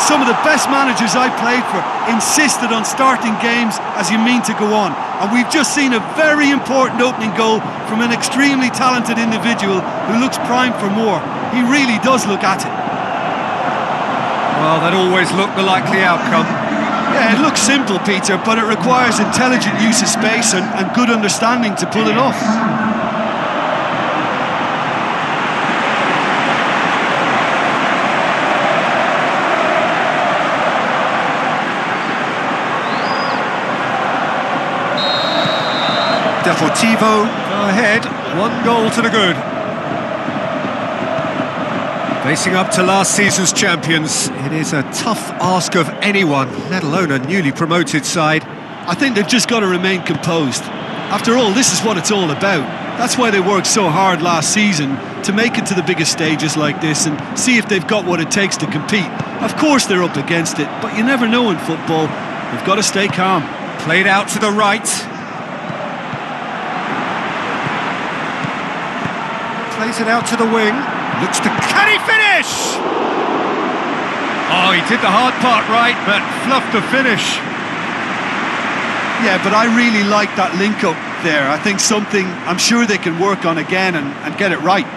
some of the best managers I played for insisted on starting games as you mean to go on. And we've just seen a very important opening goal from an extremely talented individual who looks primed for more. He really does look at it. Well, that always looked the likely outcome. Yeah, it looks simple, Peter, but it requires intelligent use of space and good understanding to pull it off. Deportivo go ahead, 1 goal to the good. Facing up to last season's champions, it is a tough ask of anyone, let alone a newly promoted side. I think they've just got to remain composed. After all, this is what it's all about. That's why they worked so hard last season, to make it to the biggest stages like this and see if they've got what it takes to compete. Of course they're up against it, but you never know in football. You've got to stay calm. Played out to the right. Plays it out to the wing. Looks to... Can he finish? Oh, he did the hard part right, but fluffed the finish. Yeah, but I really like that link-up there. I think something I'm sure they can work on again and get it right.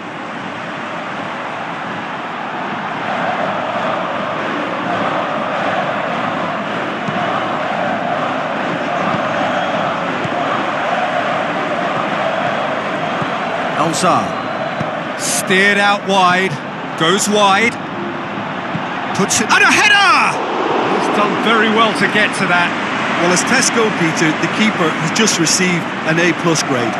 Alzar. Steered out wide, goes wide, puts it... And a header! He's done very well to get to that. Well, as Tesco, Peter, the keeper has just received an A+ grade.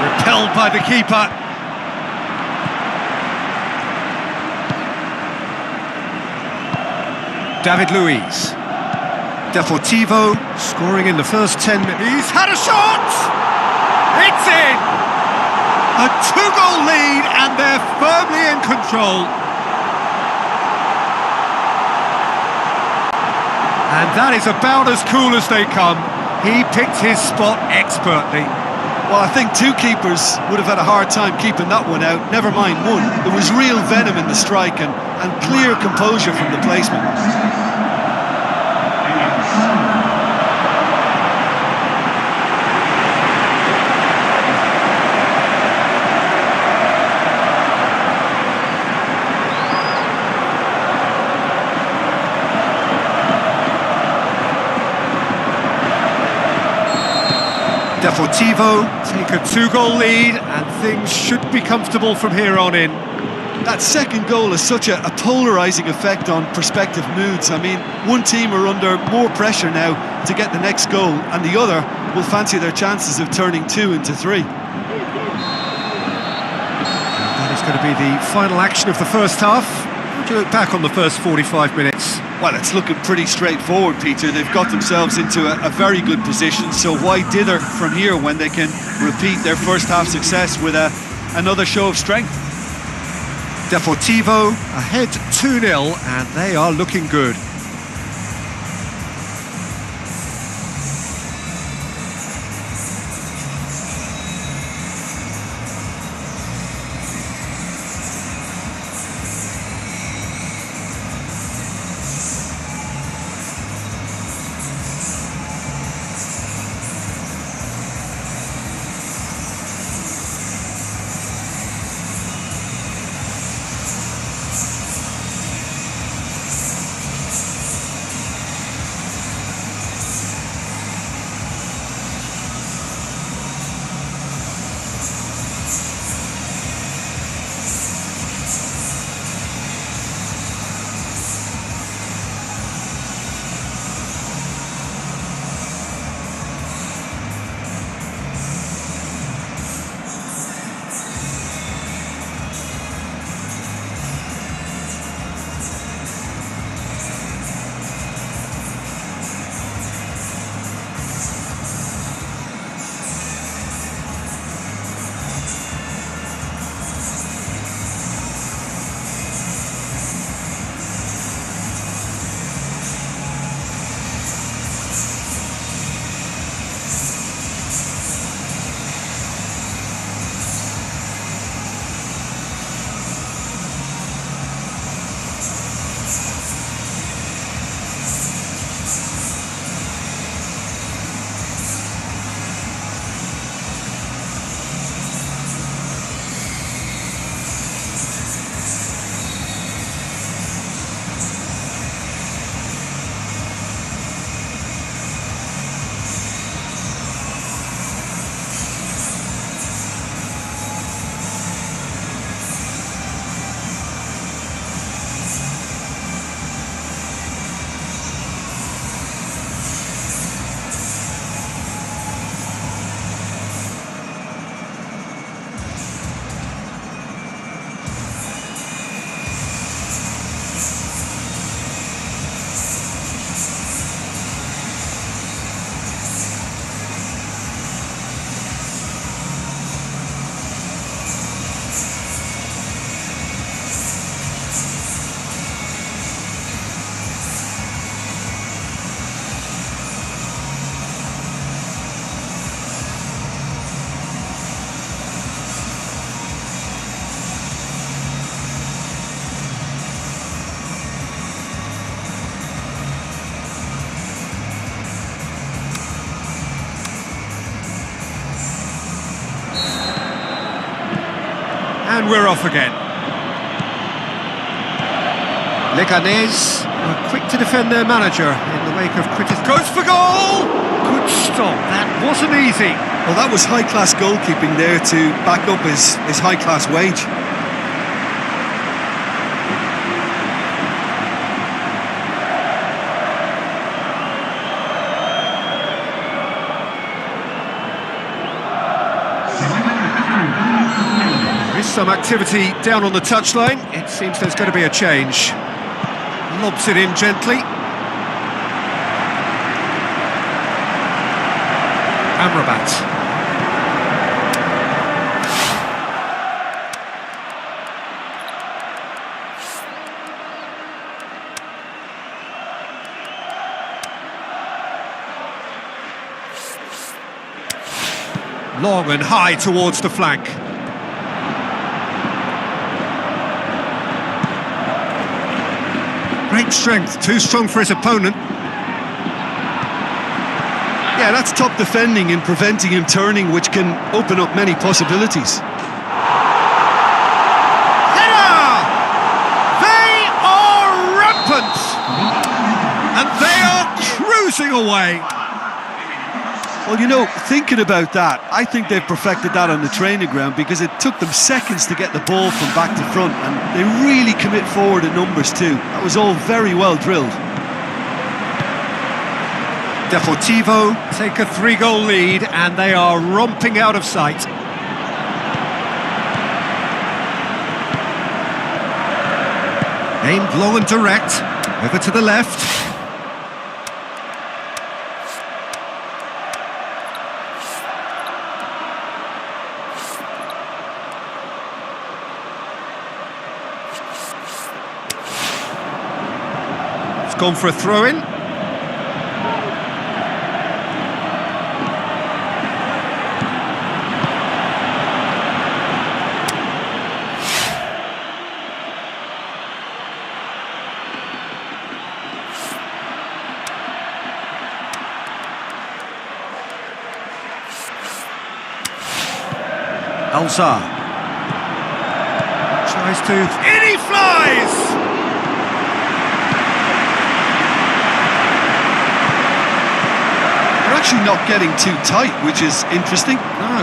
Repelled by the keeper. David Luiz. Deportivo scoring in the first 10 minutes. He's had a shot! It's in! A 2-goal lead and they're firmly in control. And that is about as cool as they come. He picked his spot expertly. Well, I think 2 keepers would have had a hard time keeping that one out, never mind 1. There was real venom in the strike and clear composure from the placement. Deportivo take a 2-goal lead and things should be comfortable from here on in. That second goal has such a polarising effect on prospective moods. I mean, one team are under more pressure now to get the next goal and the other will fancy their chances of turning 2 into 3. That is going to be the final action of the first half. How do you look back on the first 45 minutes? Well, it's looking pretty straightforward, Peter. They've got themselves into a very good position, so why dither from here when they can repeat their first half success with another show of strength? Deportivo ahead 2-0 and they are looking good. And we're off again. Leganés are quick to defend their manager in the wake of criticism. Goes for goal! Good stop, that wasn't easy. Well, that was high-class goalkeeping there to back up his high-class wage. Some activity down on the touchline. It seems there's going to be a change. Lobs it in gently. Amrabat. Long and high towards the flank. Great strength, too strong for his opponent. Yeah, that's top defending and preventing him turning, which can open up many possibilities. Header! They are rampant! And they are cruising away. Well, you know, thinking about that, I think they've perfected that on the training ground because it took them seconds to get the ball from back to front, and they really commit forward in numbers too. That was all very well drilled. Deportivo take a 3-goal lead, and they are romping out of sight. Aimed low and direct, over to the left. Gone for a throw-in. Alzar tries to... In he flies! Actually not getting too tight, which is interesting. No.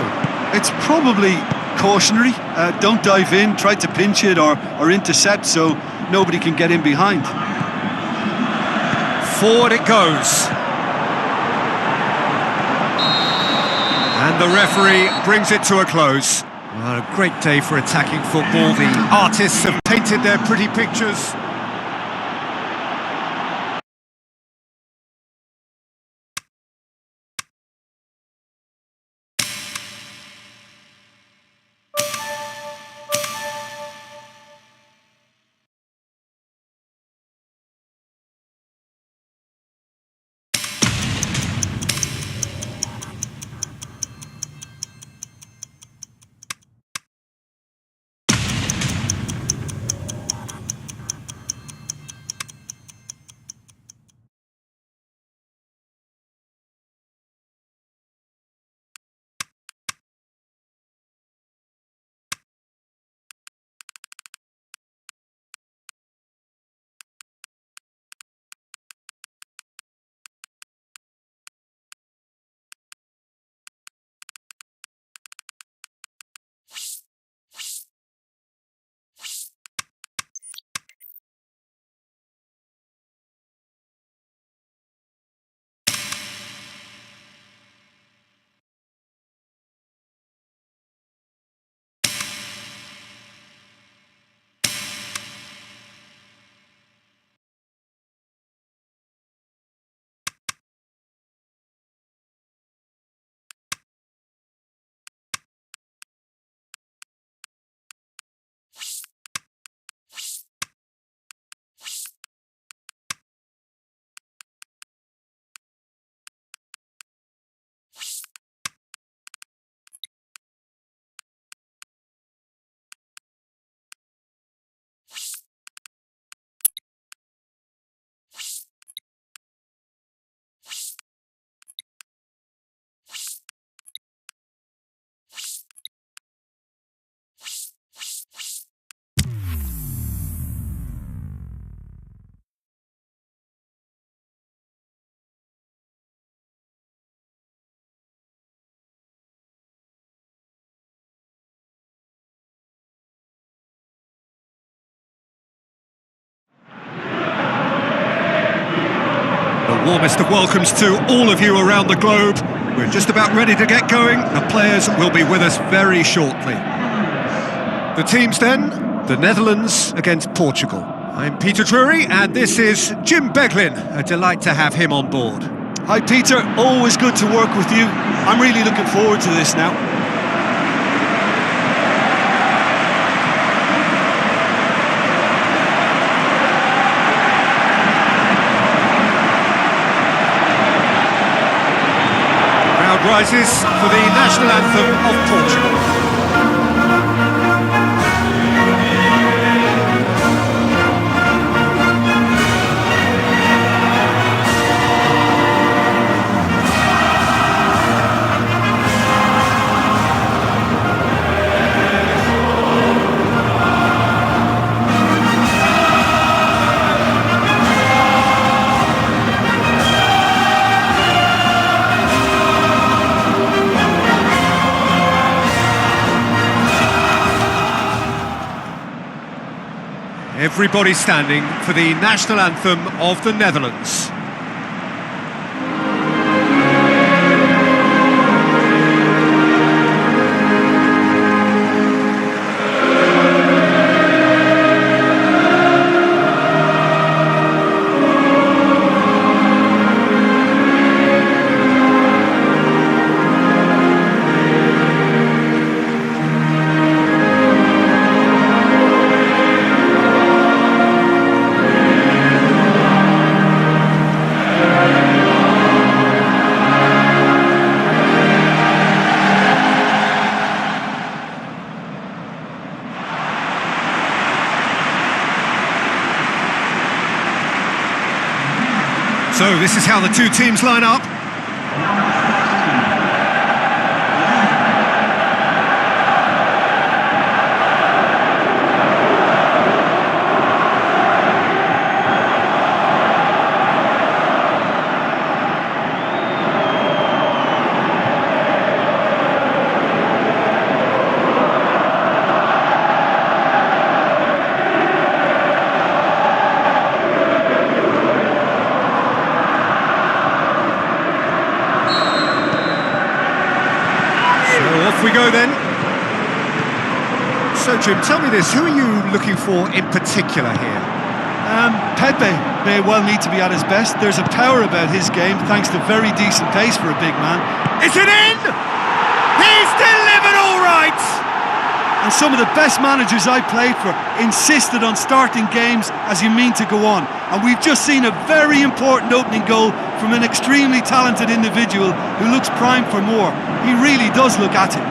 It's probably cautionary. Don't dive in, try to pinch it or intercept so nobody can get in behind. Forward it goes. And the referee brings it to a close. Well, a great day for attacking football. The artists have painted their pretty pictures. The warmest of welcomes to all of you around the globe. We're just about ready to get going. The players will be with us very shortly. The teams then, the Netherlands against Portugal. I'm Peter Drury and this is Jim Beglin. A delight to have him on board. Hi Peter, always good to work with you. I'm really looking forward to this now. Crowd rises for the national anthem of Portugal. Everybody standing for the national anthem of the Netherlands. So this is how the two teams line up. Off we go then. So Jim, tell me this, who are you looking for in particular here? Pepe may well need to be at his best. There's a power about his game thanks to very decent pace for a big man. Is it in? He's delivered all right! And some of the best managers I played for insisted on starting games as you mean to go on. And we've just seen a very important opening goal from an extremely talented individual who looks primed for more. He really does look at it.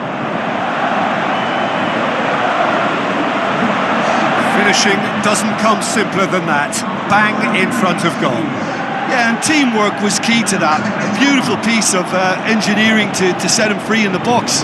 Finishing doesn't come simpler than that. Bang in front of goal. Yeah, and teamwork was key to that. A beautiful piece of engineering to set him free in the box.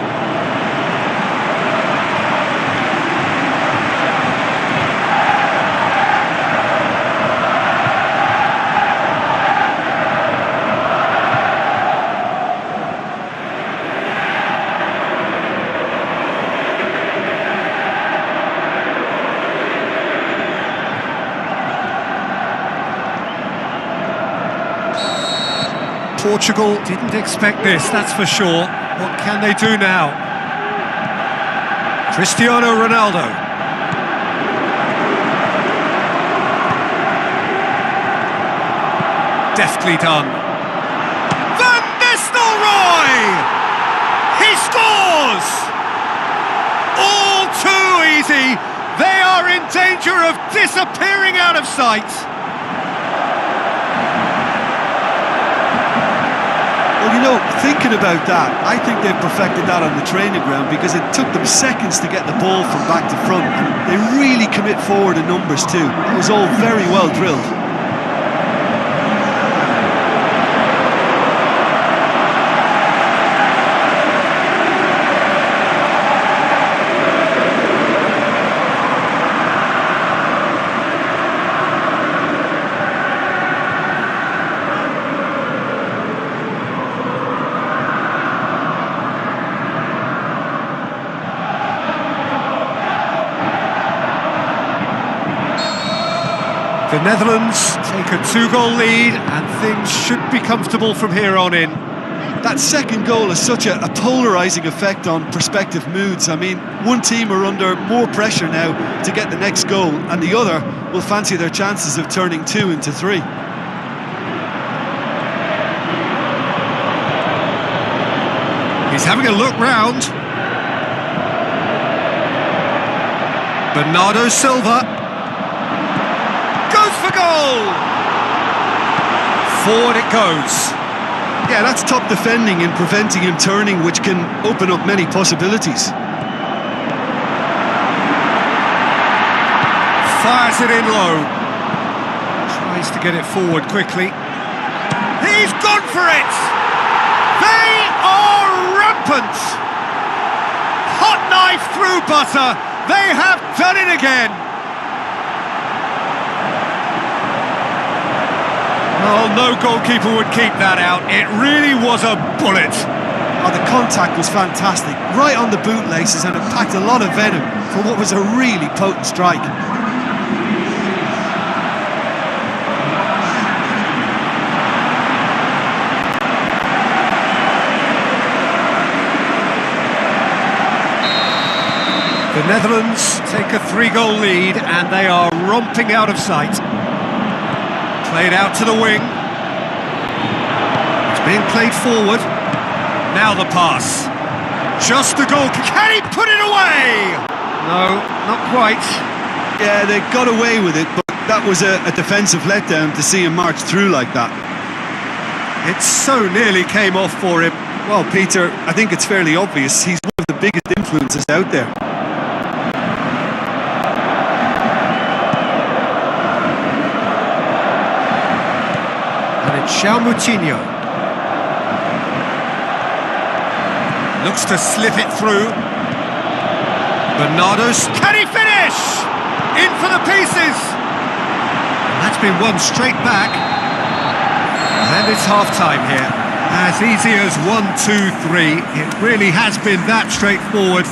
Portugal didn't expect this, that's for sure. What can they do now? Cristiano Ronaldo. Deftly done. Van Nistelrooy! He scores! All too easy. They are in danger of disappearing out of sight. Well, you know, thinking about that, I think they've perfected that on the training ground because it took them seconds to get the ball from back to front. And they really commit forward in numbers too. It was all very well drilled. The Netherlands take a 2-goal lead and things should be comfortable from here on in. That second goal has such a polarising effect on prospective moods. I mean, one team are under more pressure now to get the next goal, and the other will fancy their chances of turning 2 into 3. He's having a look round. Bernardo Silva goes for goal! Forward it goes. Yeah, that's top defending and preventing him turning, which can open up many possibilities. Fires it in low. Tries to get it forward quickly. He's gone for it! They are rampant! Hot knife through butter. They have done it again. Oh, no goalkeeper would keep that out. It really was a bullet. Oh, the contact was fantastic, right on the bootlaces, and it packed a lot of venom for what was a really potent strike. The Netherlands take a 3-goal lead and they are romping out of sight. Played out to the wing. It's being played forward. Now the pass. Just the goal. Can he put it away? No, not quite. Yeah, they got away with it, but that was a defensive letdown to see him march through like that. It so nearly came off for him. Well, Peter, I think it's fairly obvious he's one of the biggest influences out there. João Moutinho looks to slip it through. Bernardo's, can he finish? In for the pieces. And that's been won straight back. And it's half-time here. As easy as 1-2-3. It really has been that straightforward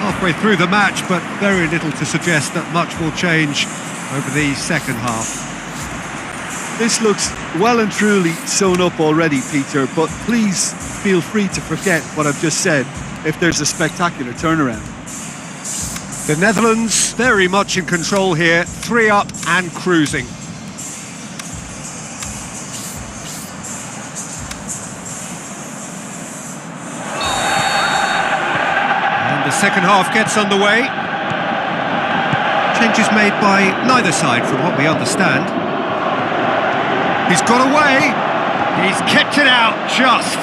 halfway through the match, but very little to suggest that much will change over the second half. This looks well and truly sewn up already, Peter, but please feel free to forget what I've just said if there's a spectacular turnaround. The Netherlands very much in control here, 3 up and cruising. And the second half gets underway. Changes made by neither side from what we understand. He's got away. He's kept it out just.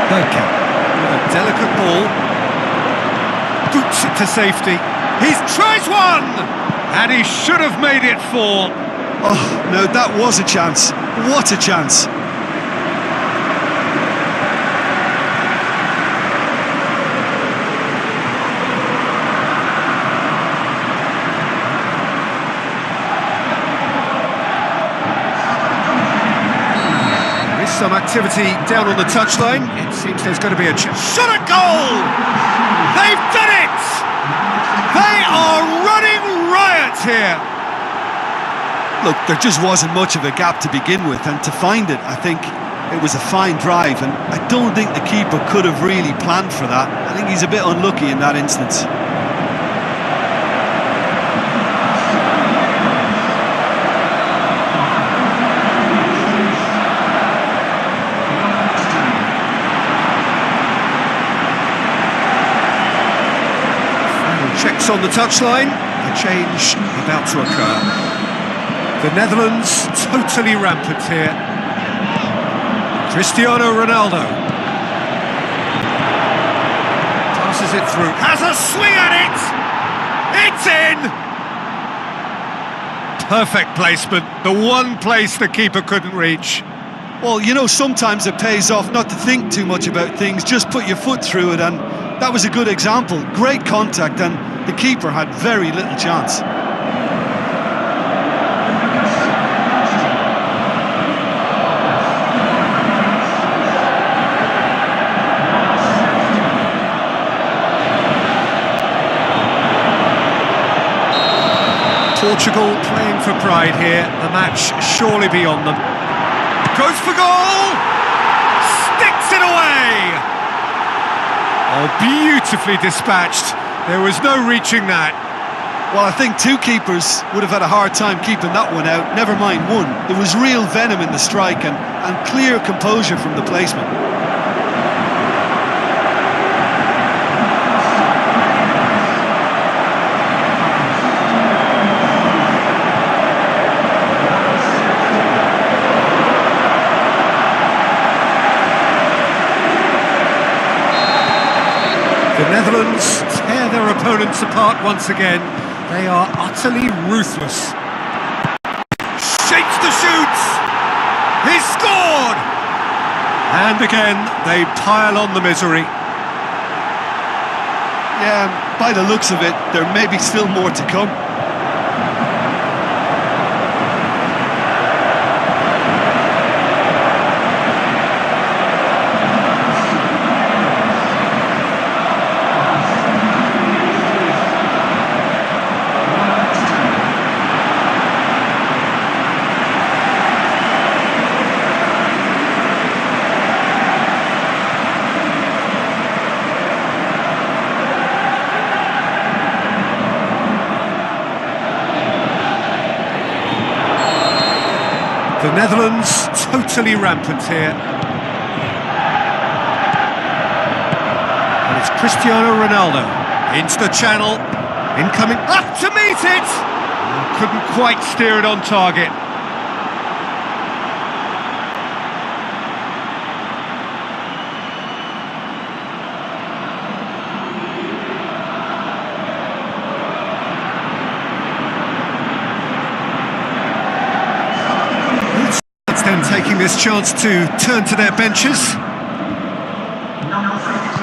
Bergkamp with a delicate ball. Boots it to safety. He tries one! And he should have made it 4. Oh, no, that was a chance. What a chance. Some activity down on the touchline. It seems there's going to be a shot at goal! They've done it! They are running riot here! Look, there just wasn't much of a gap to begin with, and to find it, I think it was a fine drive, and I don't think the keeper could have really planned for that. I think he's a bit unlucky in that instance. Checks on the touchline, a change about to occur. The Netherlands totally rampant here. Cristiano Ronaldo passes it through, has a swing at it! It's in! Perfect placement, the one place the keeper couldn't reach. Well, you know, sometimes it pays off not to think too much about things, just put your foot through it, and that was a good example. Great contact, and the keeper had very little chance. Portugal playing for pride here, the match surely beyond them. Goes for goal! Sticks it away! Oh, beautifully dispatched. There was no reaching that. Well, I think two keepers would have had a hard time keeping that one out, never mind one. There was real venom in the strike and clear composure from the placement. The Netherlands tear their opponents apart once again. They are utterly ruthless. Shakes the shoots! He scored! And again, they pile on the misery. Yeah, by the looks of it, there may be still more to come. The Netherlands totally rampant here. And it's Cristiano Ronaldo into the channel, incoming, up to meet it! Couldn't quite steer it on target. Them taking this chance to turn to their benches.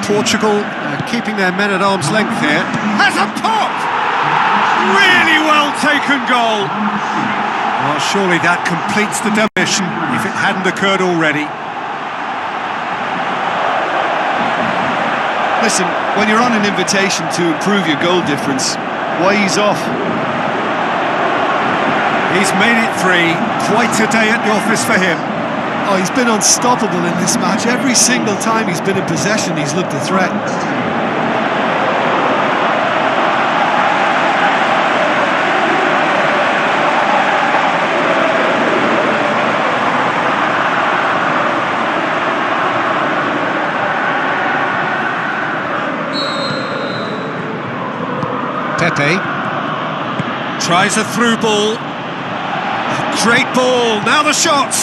Portugal keeping their men at arm's length here. Has a pop! Really well taken goal. Well, surely that completes the demolition if it hadn't occurred already. Listen, when you're on an invitation to improve your goal difference, why ease off? He's made it three. Quite a day at the office for him. Oh, he's been unstoppable in this match. Every single time he's been in possession, he's looked a threat. Pepe tries a through ball. Great ball, now the shot!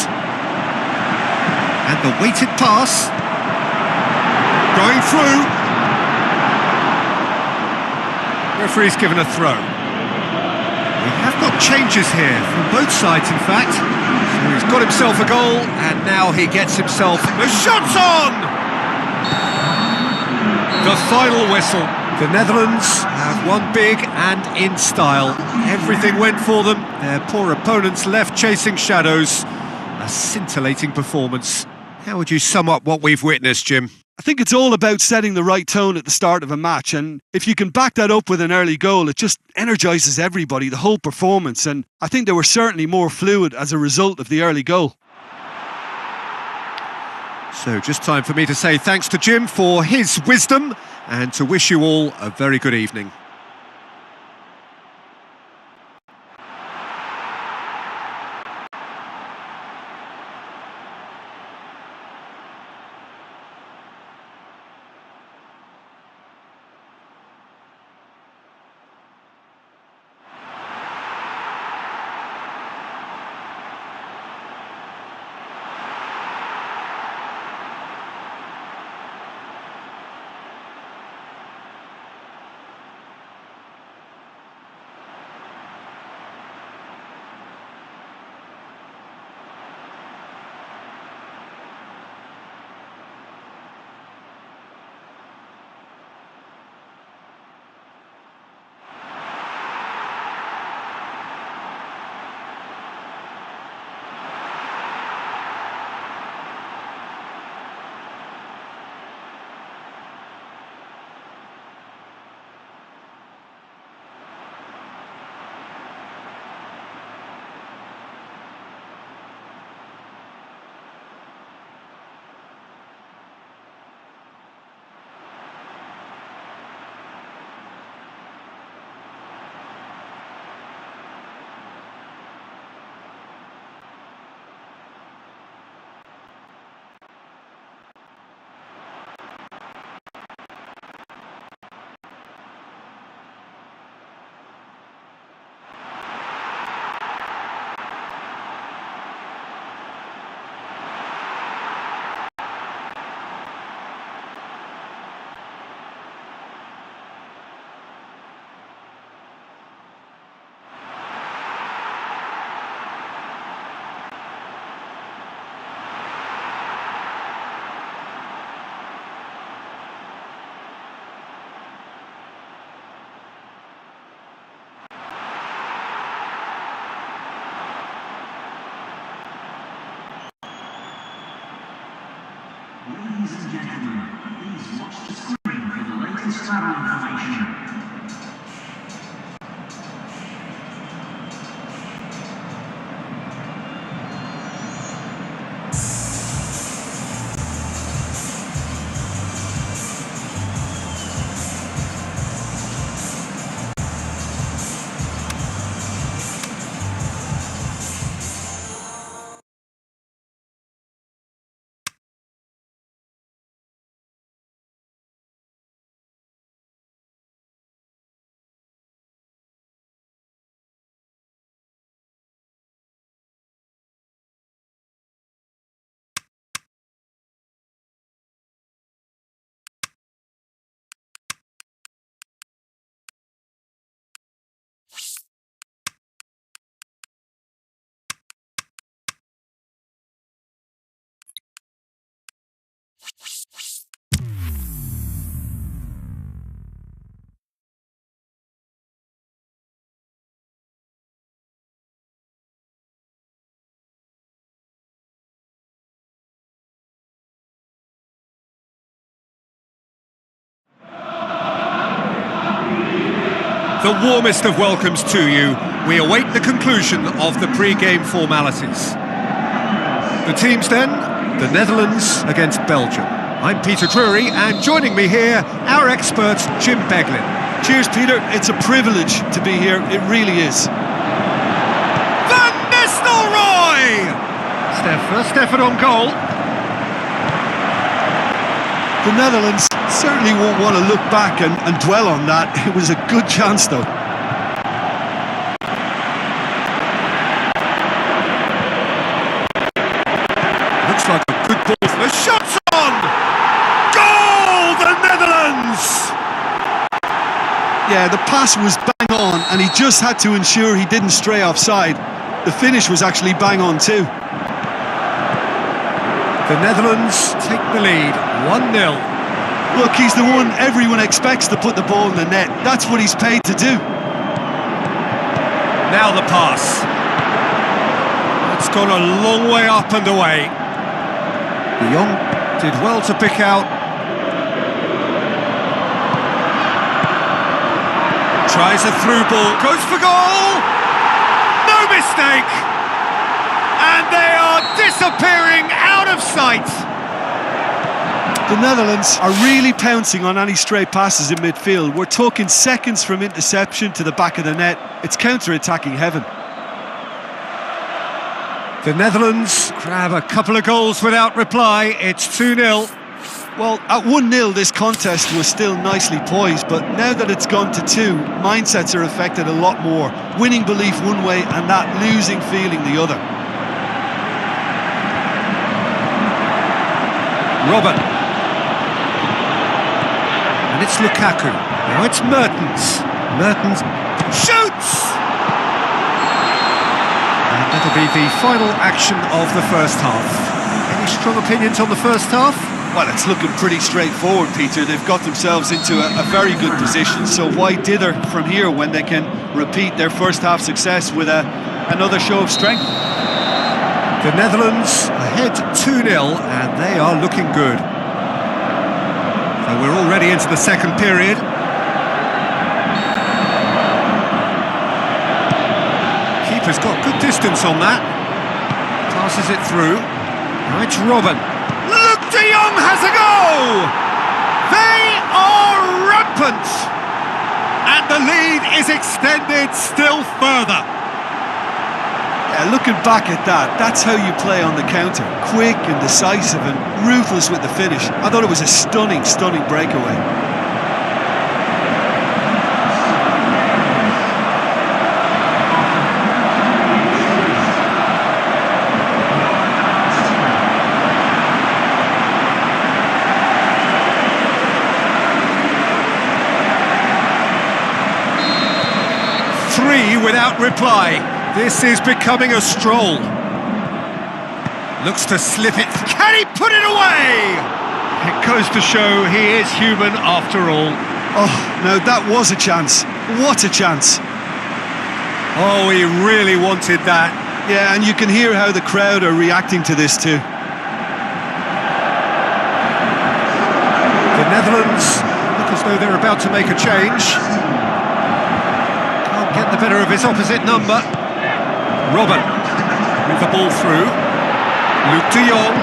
And the weighted pass. Going through. Referee's given a throw. We have got changes here, from both sides in fact. So he's got himself a goal, and now he gets himself... The shot's on! The final whistle. The Netherlands have won big and in style. Everything went for them. Their poor opponents left chasing shadows. A scintillating performance. How would you sum up what we've witnessed, Jim? I think it's all about setting the right tone at the start of a match, and if you can back that up with an early goal, it just energises everybody, the whole performance, and I think they were certainly more fluid as a result of the early goal. So just time for me to say thanks to Jim for his wisdom and to wish you all a very good evening. Ladies and gentlemen, please watch the screen for the latest travel information. The warmest of welcomes to you. We await the conclusion of the pre-game formalities. The teams then, the Netherlands against Belgium. I'm Peter Drury, and joining me here, our expert, Jim Beglin. Cheers, Peter. It's a privilege to be here. It really is. Van Nistelrooy! First effort on goal. The Netherlands certainly won't want to look back and dwell on that. It was a good chance, though. Looks like a good ball. The shot's on! Goal! The Netherlands! Yeah, the pass was bang on, and he just had to ensure he didn't stray offside. The finish was actually bang on too. The Netherlands take the lead, 1-0. Look, he's the one everyone expects to put the ball in the net. That's what he's paid to do. Now the pass. It's gone a long way up and away. De Jong did well to pick out. Tries a through ball, goes for goal! No mistake! And they are disappearing out of sight! The Netherlands are really pouncing on any stray passes in midfield. We're talking seconds from interception to the back of the net. It's counter-attacking heaven. The Netherlands grab a couple of goals without reply. It's 2-0. Well, at 1-0 this contest was still nicely poised, but now that it's gone to 2, mindsets are affected a lot more. Winning belief one way and that losing feeling the other. Robben. And it's Lukaku. Now it's Mertens. Mertens shoots! And that'll be the final action of the first half. Any strong opinions on the first half? Well, it's looking pretty straightforward, Peter. They've got themselves into a very good position, so why dither from here when they can repeat their first half success with another show of strength? The Netherlands ahead 2-0, and they are looking good. So we're already into the second period. Keeper's got good distance on that. Passes it through. Now it's Robben. Look, De Jong has a go! They are rampant! And the lead is extended still further. Yeah, looking back at that, that's how you play on the counter. Quick and decisive and ruthless with the finish. I thought it was a stunning, stunning breakaway. Three without reply. This is becoming a stroll. Looks to slip it. Can he put it away? It goes to show he is human after all. Oh, no, that was a chance. What a chance. Oh, he really wanted that. Yeah, and you can hear how the crowd are reacting to this too. Netherlands look as though they're about to make a change. Can't get the better of his opposite number. Robben with the ball through. Luuk de Jong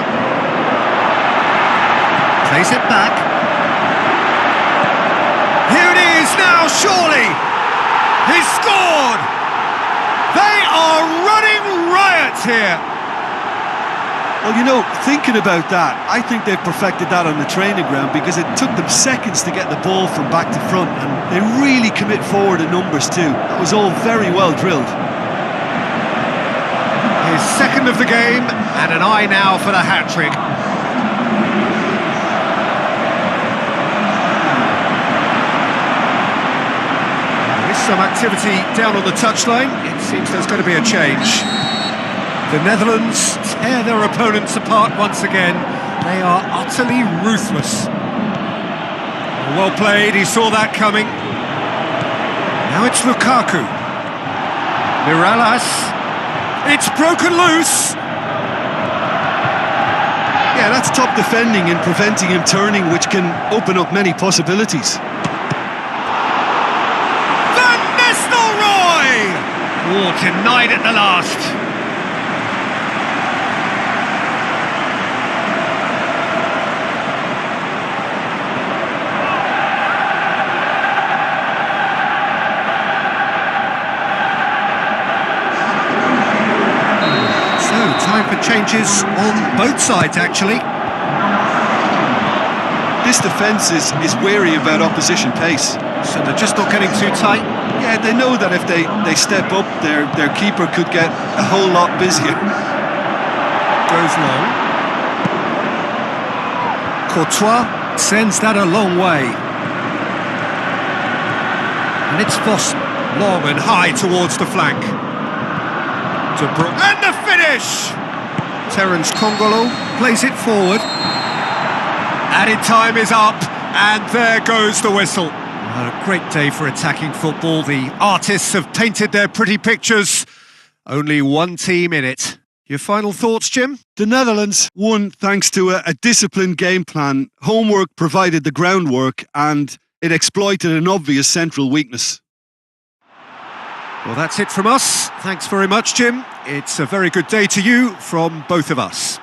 plays it back. Here it is now, surely! He's scored! They are running riot here! Well, you know, thinking about that, I think they've perfected that on the training ground because it took them seconds to get the ball from back to front, and they really commit forward in numbers too. That was all very well drilled. His second of the game, and an eye now for the hat-trick. There is some activity down on the touchline. It seems there's going to be a change. The Netherlands tear their opponents apart once again. They are utterly ruthless. Well played, he saw that coming. Now it's Lukaku. Mirallas. It's broken loose. Yeah, that's top defending and preventing him turning, which can open up many possibilities. Van Nistelrooy! Oh, denied at the last. Time for changes on both sides, actually. This defence is wary about opposition pace. So they're just not getting too tight. Yeah, they know that if they step up, their keeper could get a whole lot busier. Goes long. Courtois sends that a long way. And it's Foster, long and high towards the flank. De Bruyne, and the finish! Terence Kongolo plays it forward. Added time is up, and there goes the whistle. What a great day for attacking football. The artists have painted their pretty pictures. Only one team in it. Your final thoughts, Jim? The Netherlands won thanks to a disciplined game plan. Homework provided the groundwork, and it exploited an obvious central weakness. Well, that's it from us. Thanks very much, Jim. It's a very good day to you from both of us.